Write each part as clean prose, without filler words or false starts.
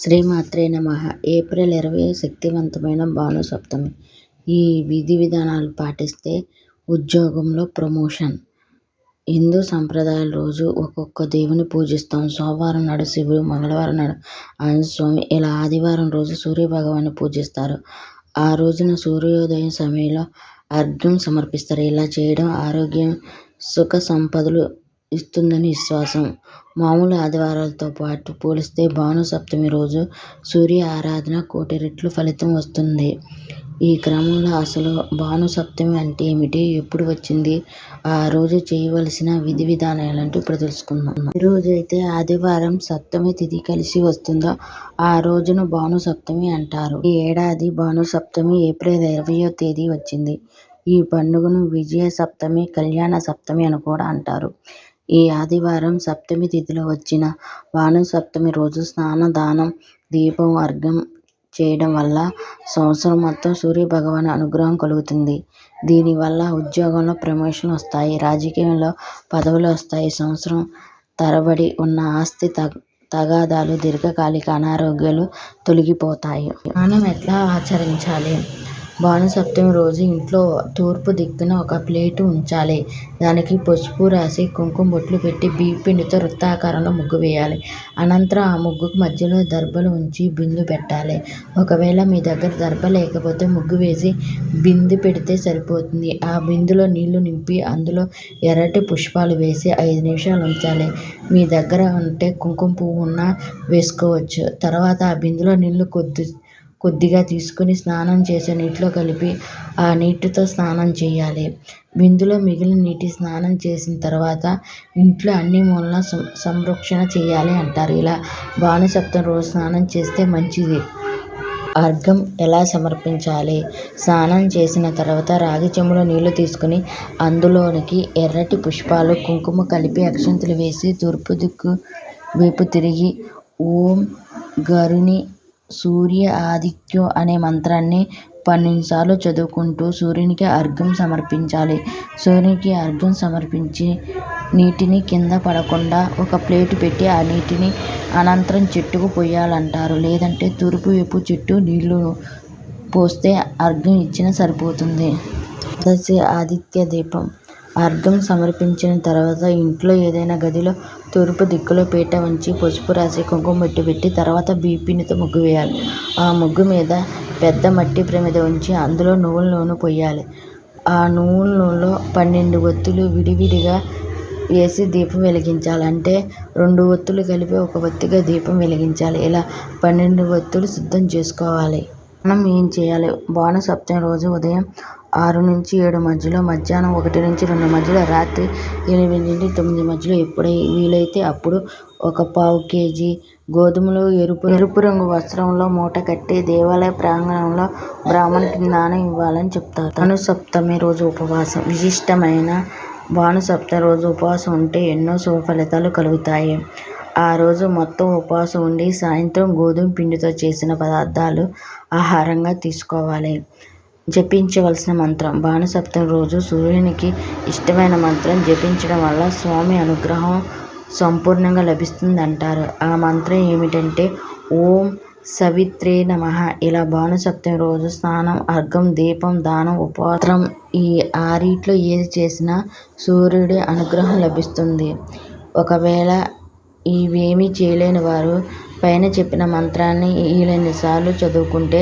శ్రీమాత్రే నమః. ఏప్రిల్ 20 శక్తివంతమైన భాను సప్తమి. ఈ విధి విధానాలు పాటిస్తే ఉద్యోగంలో ప్రమోషన్. హిందూ సంప్రదాయాల రోజు ఒక్కొక్క దేవుని పూజిస్తాం. సోమవారం నాడు శివుడు, మంగళవారం నాడు ఆంజనేయ స్వామి, ఇలా ఆదివారం రోజు సూర్యభగవాన్ని పూజిస్తారు. ఆ రోజున సూర్యోదయం సమయంలో అర్ఘ్యం సమర్పిస్తారు. ఇలా చేయడం ఆరోగ్యం, సుఖ సంపదలు ఇస్తుందని విశ్వాసం. మామూలు ఆదివారాలతో పాటు పోలిస్తే భాను సప్తమి రోజు సూర్య ఆరాధన కోటి రెట్లు ఫలితం వస్తుంది. ఈ క్రమంలో అసలు భాను సప్తమి అంటే ఏమిటి, ఎప్పుడు వచ్చింది, ఆ రోజు చేయవలసిన విధి విధానాలంటూ ఇప్పుడు తెలుసుకుందాం. ఈ రోజు అయితే ఆదివారం సప్తమి తిథి కలిసి వస్తుందో ఆ రోజును భాను సప్తమి అంటారు. ఈ ఏడాది భాను సప్తమి ఏప్రిల్ 20వ తేదీ వచ్చింది. ఈ పండుగను విజయ సప్తమి, కళ్యాణ సప్తమి అని కూడా అంటారు. ఈ ఆదివారం సప్తమి తిథిలో వచ్చిన భాను సప్తమి రోజు స్నాన, దానం, దీపం, అర్ఘ్యం చేయడం వల్ల సంవత్సరం మొత్తం సూర్య భగవాన్ అనుగ్రహం కలుగుతుంది. దీనివల్ల ఉద్యోగంలో ప్రమోషన్ వస్తాయి, రాజకీయంలో పదవులు వస్తాయి, సంవత్సరం తరబడి ఉన్న ఆస్తి తగాదాలు, దీర్ఘకాలిక అనారోగ్యాలు తొలగిపోతాయి. స్నానం ఎట్లా ఆచరించాలి? భాను సప్తమి రోజు ఇంట్లో తూర్పు దిక్కున ఒక ప్లేటు ఉంచాలి. దానికి పసుపు రాసి కుంకుమ బొట్లు పెట్టి బియ్యం పిండితో వృత్తాకారంలో ముగ్గు వేయాలి. అనంతరం ఆ ముగ్గుకు మధ్యలో దర్భలు ఉంచి బిందు పెట్టాలి. ఒకవేళ మీ దగ్గర దర్భ లేకపోతే ముగ్గు వేసి బిందె పెడితే సరిపోతుంది. ఆ బిందులో నీళ్లు నింపి అందులో ఎర్రటి పుష్పాలు వేసి 5 నిమిషాలు ఉంచాలి. మీ దగ్గర ఉంటే కుంకుమ పువ్వు ఉన్నా వేసుకోవచ్చు. తర్వాత ఆ బిందులో నీళ్లు కొద్దిగా తీసుకుని స్నానం చేసే నీటిలో కలిపి ఆ నీటితో స్నానం చేయాలి. బిందులో మిగిలిన నీటి స్నానం చేసిన తర్వాత ఇంట్లో అన్ని మూలన సంరక్షణ చేయాలి అంటారు. ఇలా భాను సప్తమి రోజు స్నానం చేస్తే మంచిది. అర్ఘ్యం ఎలా సమర్పించాలి? స్నానం చేసిన తర్వాత రాగి చెంబులో నీళ్లు తీసుకుని అందులోనికి ఎర్రటి పుష్పాలు, కుంకుమ కలిపి అక్షింతలు వేసి తూర్పు దిక్కు వైపు తిరిగి ఓం గరుని సూర్య ఆదిత్యో అనే మంత్రాన్ని 12 సార్లు చదువుకుంటూ సూర్యునికి అర్ఘ్యం సమర్పించాలి. సూర్యునికి అర్ఘ్యం సమర్పించి నీటిని కింద పడకుండా ఒక ప్లేటు పెట్టి ఆ నీటిని అనంతరం చెట్టుకు పోయాలంటారు. లేదంటే తూర్పు వైపు చెట్టు నీళ్లు పోస్తే అర్ఘ్యం ఇచ్చినా సరిపోతుంది. దశి ఆదిత్య దీపం. అర్ఘ్యం సమర్పించిన తర్వాత ఇంట్లో ఏదైనా గదిలో తూర్పు దిక్కులో పీట ఉంచి పసుపు రాసి కుంకుమ బొట్టు పెట్టి తర్వాత బియ్యం పిండితో ముగ్గు వేయాలి. ఆ ముగ్గు మీద పెద్ద మట్టి ప్రమిద ఉంచి అందులో నువ్వుల నూనె పోయాలి. ఆ నువ్వుల నూనెలో 12 ఒత్తులు విడివిడిగా వేసి దీపం వెలిగించాలి. అంటే 2 ఒత్తులు కలిపి 1 ఒత్తిగా దీపం వెలిగించాలి. ఇలా 12 ఒత్తులు సిద్ధం చేసుకోవాలి. మనం ఏం చేయాలి? భాను సప్తమి రోజు ఉదయం 6 నుంచి 7 మధ్యలో, మధ్యాహ్నం 1 నుంచి 2 మధ్యలో, రాత్రి 8 నుంచి 9 మధ్యలో ఎప్పుడు వీలైతే అప్పుడు 1/4 కేజీ గోధుమలు ఎరుపు రంగు వస్త్రంలో మూట కట్టి దేవాలయ ప్రాంగణంలో బ్రాహ్మణునికి దానం ఇవ్వాలని చెప్తారు. భాను సప్తమి రోజు ఉపవాసం. విశిష్టమైన భాను సప్తమి రోజు ఉపవాసం ఉంటే ఎన్నో శుభ ఫలితాలు కలుగుతాయి. ఆ రోజు మొత్తం ఉపవాసం ఉండి సాయంత్రం గోధుమ పిండితో చేసిన పదార్థాలు ఆహారంగా తీసుకోవాలి. జపించవలసిన మంత్రం. భాను సప్తమి రోజు సూర్యునికి ఇష్టమైన మంత్రం జపించడం వల్ల స్వామి అనుగ్రహం సంపూర్ణంగా లభిస్తుందంటారు. ఆ మంత్రం ఏమిటంటే ఓం సవిత్రే నమః. ఇలా భాను సప్తమి రోజు స్నానం, అర్ఘ్యం, దీపం, దానం, ఉపవాసం ఈ 6 ఏది చేసినా సూర్యుడి అనుగ్రహం లభిస్తుంది. ఒకవేళ ఇవేమీ చేయలేని వారు పైన చెప్పిన మంత్రాన్ని వీలైనసార్లు చదువుకుంటే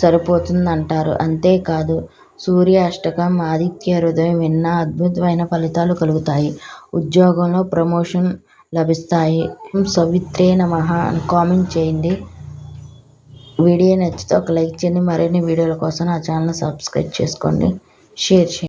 సరిపోతుందంటారు. అంతేకాదు సూర్య అష్టకం, ఆదిత్య హృదయం విన్నా అద్భుతమైన ఫలితాలు కలుగుతాయి. ఉద్యోగంలో ప్రమోషన్ లభిస్తాయి. సవిత్రే నమః అని కామెంట్ చేయండి. వీడియో నచ్చితే ఒక లైక్ చేయండి. మరిన్ని వీడియోల కోసం నా ఛానల్ సబ్స్క్రైబ్ చేసుకోండి, షేర్ చేయండి.